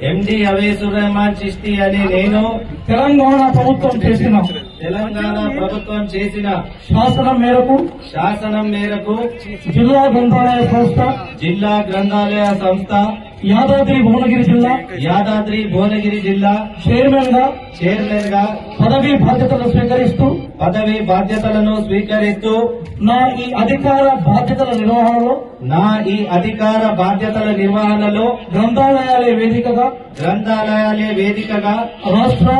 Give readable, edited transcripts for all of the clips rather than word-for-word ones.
ఎండి అవైసుర్ రెహమాన్ చిష్తి అని నేను తెలంగాణ ప్రభుత్వం చేసిన శాసనం మేరకు జిల్లా గ్రంథాలయ సంస్థ యాదాద్రి భువనగిరి జిల్లా చైర్మన్ గా పదవీ బాధ్యతలను స్వీకరిస్తూ నా ఈ అధికార బాధ్యతల నిర్వహణలో గ్రంథాలయాలే వేదికగా రాష్ట్ర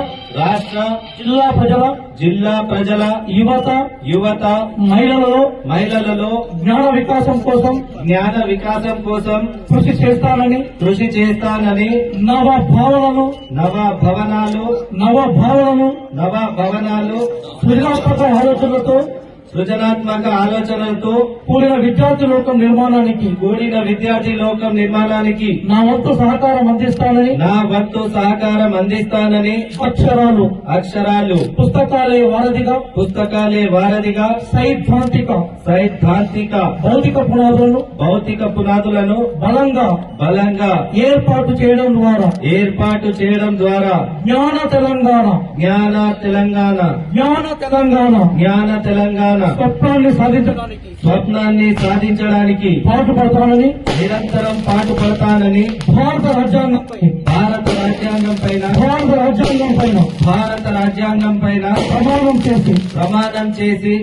జిల్లా ప్రజల యువత మహిళలలో జ్ఞాన వికాసం కోసం కృషి చేస్తానని నవ భవనాలు సృజనాత్మక ఆలోచనలతో కూడిన విద్యార్థి లోకం నిర్మాణానికి నా వంతు సహకారం అందిస్తానని అక్షరాలు పుస్తకాలే వారధిగా సైద్ధాంతిక భౌతిక పునాదులను బలంగా ఏర్పాటు చేయడం ద్వారా జ్ఞాన తెలంగాణ స్వప్నాన్ని సాధించడానికి నిరంతరం పాటుపడతానని భారత రాజ్యాంగం పైన ప్రమాణం చేసి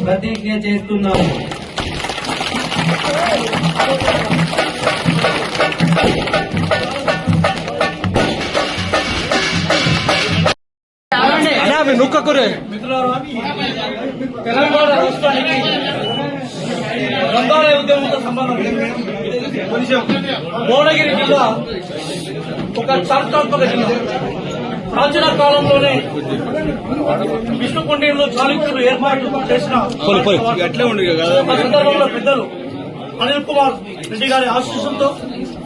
ప్రతిజ్ఞ చేస్తున్నాము. తెలంగాణ రాష్ట్రానికి గ్రంథాలయ ఉద్యమంతో సంబంధం భువనగిరి జిల్లా ఒక చారిత్రాత్మక జిల్లా. ప్రాచీన కాలంలోనే విష్ణుకుండీలు చాళుక్యులు ఏర్పాటు చేసిన సందర్భంలో పెద్దలు అనిల్ కుమార్ రెడ్డి గారి ఆశీస్సులతో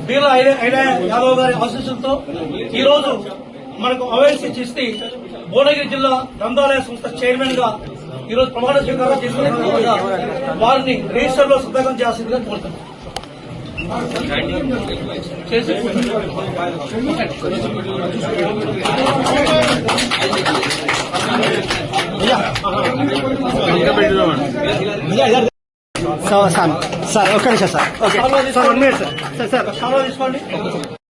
వీర యాదవ్ గారి ఆశీస్సులతో ఈ రోజు మనకు అవైసి చిష్తి భువనగిరి జిల్లా గ్రంథాలయ సంస్థ చైర్మన్ గా ఈరోజు ప్రమాణ స్వీకారం చేసుకున్న వారిని రిజిస్టర్ లో సంతకం చేయాల్సిందిగా కోరుతున్నాం. సార్ ఒక్క నిమిషం సార్. తీసుకోండి.